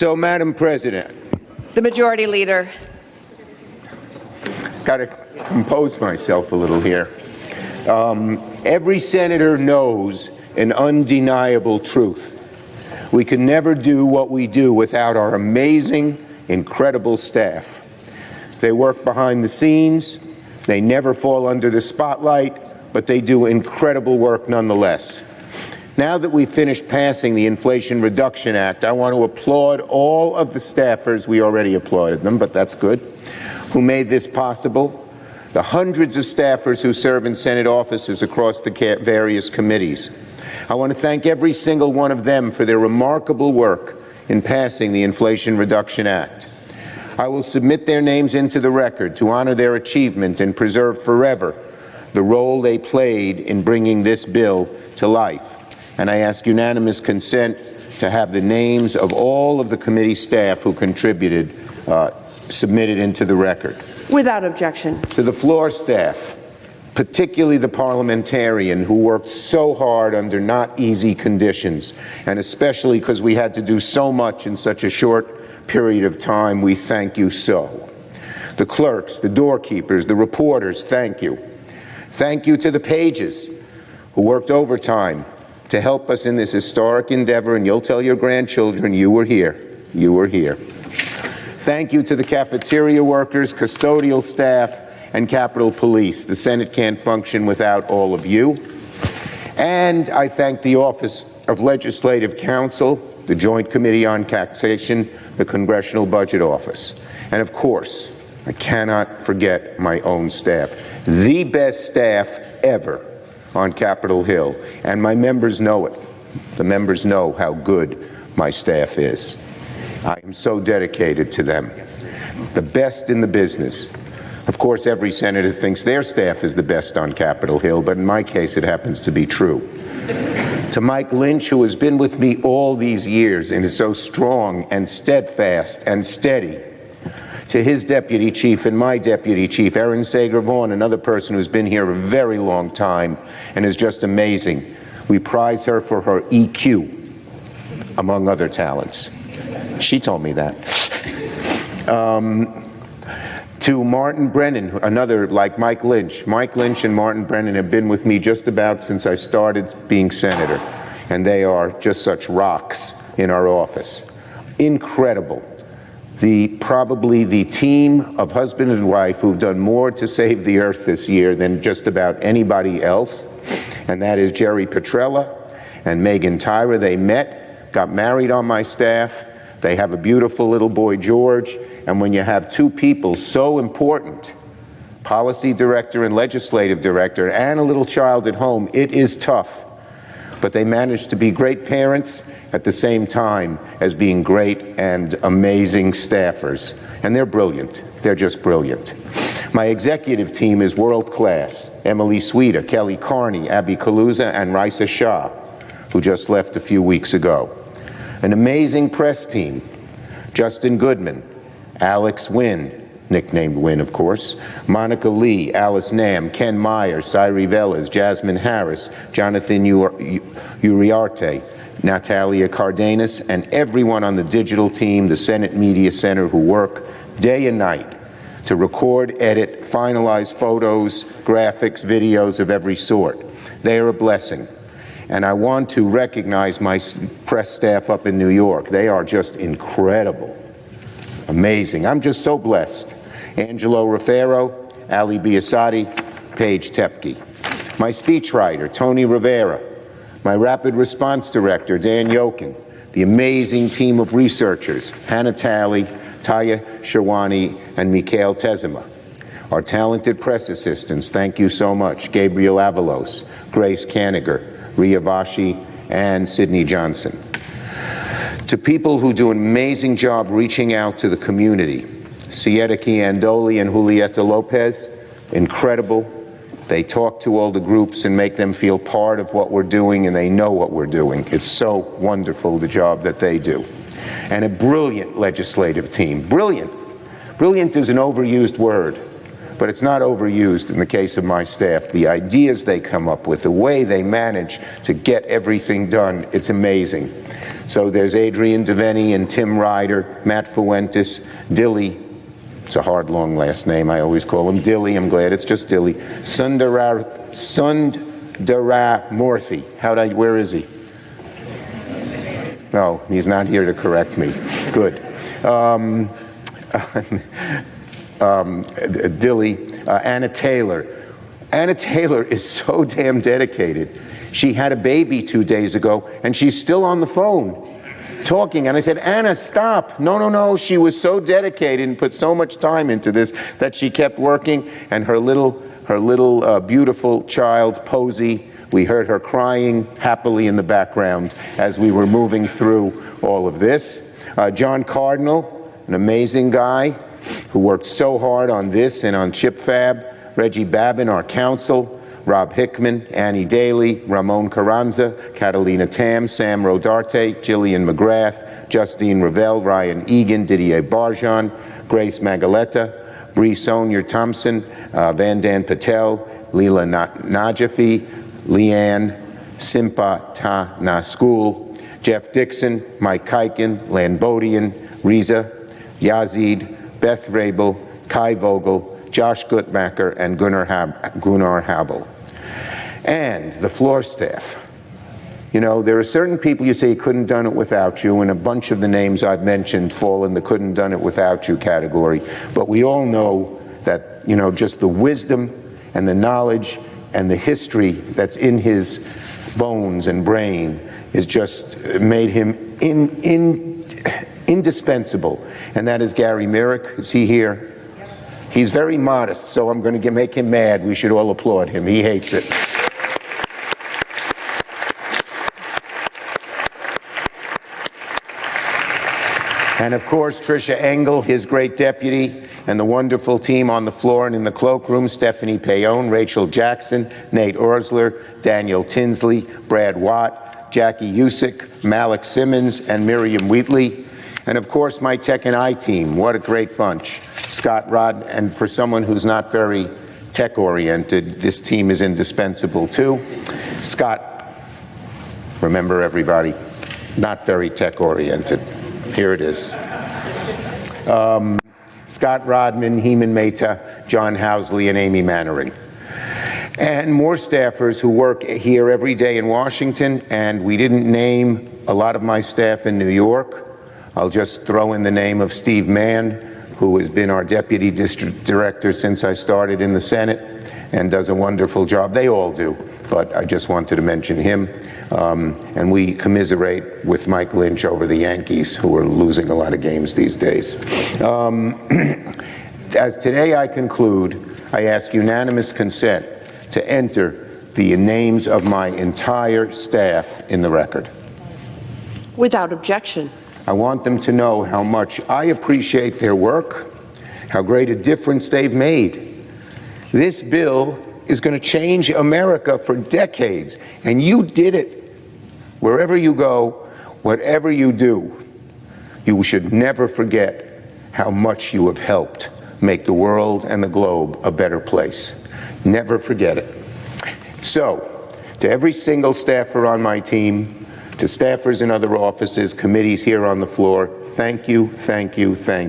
So, Madam President, the Majority Leader. Got to compose myself a little here. Every senator knows an undeniable truth. We can never do what we do without our amazing, incredible staff. They work behind the scenes. They never fall under the spotlight, but they do incredible work nonetheless. Now that we've finished passing the Inflation Reduction Act, I want to applaud all of the staffers, we already applauded them, but that's good, who made this possible, the hundreds of staffers who serve in Senate offices across the various committees. I want to thank every single one of them for their remarkable work in passing the Inflation Reduction Act. I will submit their names into the record to honor their achievement and preserve forever the role they played in bringing this bill to life. And I ask unanimous consent to have the names of all of the committee staff who contributed submitted into the record. Without objection. To the floor staff, particularly the parliamentarian who worked so hard under not easy conditions, and especially because we had to do so much in such a short period of time, we thank you so. The clerks, the doorkeepers, the reporters, thank you. Thank you to the pages who worked overtime to help us in this historic endeavor, and you'll tell your grandchildren you were here. You were here. Thank you to the cafeteria workers, custodial staff, and Capitol Police. The Senate can't function without all of you. And I thank the Office of Legislative Counsel, the Joint Committee on Taxation, the Congressional Budget Office. And of course, I cannot forget my own staff, the best staff ever on Capitol Hill, and my members know it. The members know how good my staff is. I am so dedicated to them. The best in the business. Of course, every senator thinks their staff is the best on Capitol Hill, but in my case, it happens to be true. To Mike Lynch, who has been with me all these years and is so strong and steadfast and steady. To his deputy chief and my deputy chief, Erin Sager-Vaughan, another person who's been here a very long time and is just amazing. We prize her for her EQ, among other talents. She told me that. To Martin Brennan, another like Mike Lynch. Mike Lynch and Martin Brennan have been with me just about since I started being senator, and they are just such rocks in our office. Incredible. Probably the team of husband and wife who've done more to save the earth this year than just about anybody else, and that is Jerry Petrella and Megan Tyra. They met, got married on my staff. They have a beautiful little boy, George, and when you have two people so important, policy director and legislative director, and a little child at home, it is tough. But they managed to be great parents at the same time as being great and amazing staffers. And they're brilliant. They're just brilliant. My executive team is world class. Emily Sweda, Kelly Carney, Abby Kaluza, and Raisa Shah, who just left a few weeks ago. An amazing press team. Justin Goodman, Alex Wynn, nicknamed Wynn, of course, Monica Lee, Alice Nam, Ken Meyer, Sairi Velas, Jasmine Harris, Jonathan Uriarte, Natalia Cardenas, and everyone on the digital team, the Senate Media Center, who work day and night to record, edit, finalize photos, graphics, videos of every sort. They are a blessing. And I want to recognize my press staff up in New York. They are just incredible. Amazing. I'm just so blessed. Angelo Rufero, Ali Biasati, Paige Tepke. My speechwriter, Tony Rivera. My rapid response director, Dan Yokin. The amazing team of researchers, Hannah Talley, Taya Sherwani, and Mikhail Tezema. Our talented press assistants, thank you so much. Gabriel Avalos, Grace Kaniger, Ria Vashi, and Sydney Johnson. To people who do an amazing job reaching out to the community, Sieta Kiandoli and Julieta Lopez, incredible. They talk to all the groups and make them feel part of what we're doing, and they know what we're doing. It's so wonderful, the job that they do. And a brilliant legislative team. Brilliant. Brilliant is an overused word. but it's not overused in the case of my staff. The ideas they come up with, the way they manage to get everything done, it's amazing. So there's Adrian Deveni and Tim Ryder, Matt Fuentes, Dilly. It's a hard, long last name. I always call him Dilly. I'm glad it's just Dilly. Sundaramurthy. Where is he? No, he's not here to correct me. Good. Dilly. Anna Taylor. Anna Taylor is so damn dedicated. She had a baby 2 days ago, and she's still on the phone talking. And I said, Anna, stop. No. She was so dedicated and put so much time into this that she kept working. And her little beautiful child, Posey, we heard her crying happily in the background as we were moving through all of this. John Cardinal, an amazing guy who worked so hard on this and on Chip Fab. Reggie Babin, our counsel. Rob Hickman, Annie Daly, Ramon Carranza, Catalina Tam, Sam Rodarte, Jillian McGrath, Justine Ravel, Ryan Egan, Didier Barjan, Grace Magaleta, Bree Sonia Thompson, Vandan Patel, Leela Najafi, Leanne Simpa Ta Naskul, Jeff Dixon, Mike Kiken, Lan Bodian, Riza, Yazid, Beth Rabel, Kai Vogel, Josh Gutmacher, and Gunnar Habel. And the floor staff. You know, there are certain people you say couldn't done it without you, and a bunch of the names I've mentioned fall in the couldn't done it without you category. But we all know that, you know, just the wisdom and the knowledge and the history that's in his bones and brain is just made him indispensable. And that is Gary Myrick. Is he here? He's very modest, so I'm going to make him mad. We should all applaud him. He hates it. And of course, Tricia Engel, his great deputy, and the wonderful team on the floor and in the cloakroom, Stephanie Payon, Rachel Jackson, Nate Orsler, Daniel Tinsley, Brad Watt, Jackie Usick, Malik Simmons, and Miriam Wheatley. And of course, my tech and I team, what a great bunch. Scott Rod, and for someone who's not very tech-oriented, this team is indispensable too. Scott, remember everybody, not very tech-oriented. Here it is. Scott Rodman, Heman Mehta, John Housley, and Amy Mannering. And more staffers who work here every day in Washington, and we didn't name a lot of my staff in New York. I'll just throw in the name of Steve Mann, who has been our deputy district director since I started in the Senate and does a wonderful job. They all do, but I just wanted to mention him. And we commiserate with Mike Lynch over the Yankees, who are losing a lot of games these days. As today I conclude, I ask unanimous consent to enter the names of my entire staff in the record. Without objection. I want them to know how much I appreciate their work, how great a difference they've made. This bill is going to change America for decades, and you did it. Wherever you go, whatever you do, you should never forget how much you have helped make the world and the globe a better place. Never forget it. So, to every single staffer on my team, to staffers in other offices, committees here on the floor, thank you, thank you, thank you.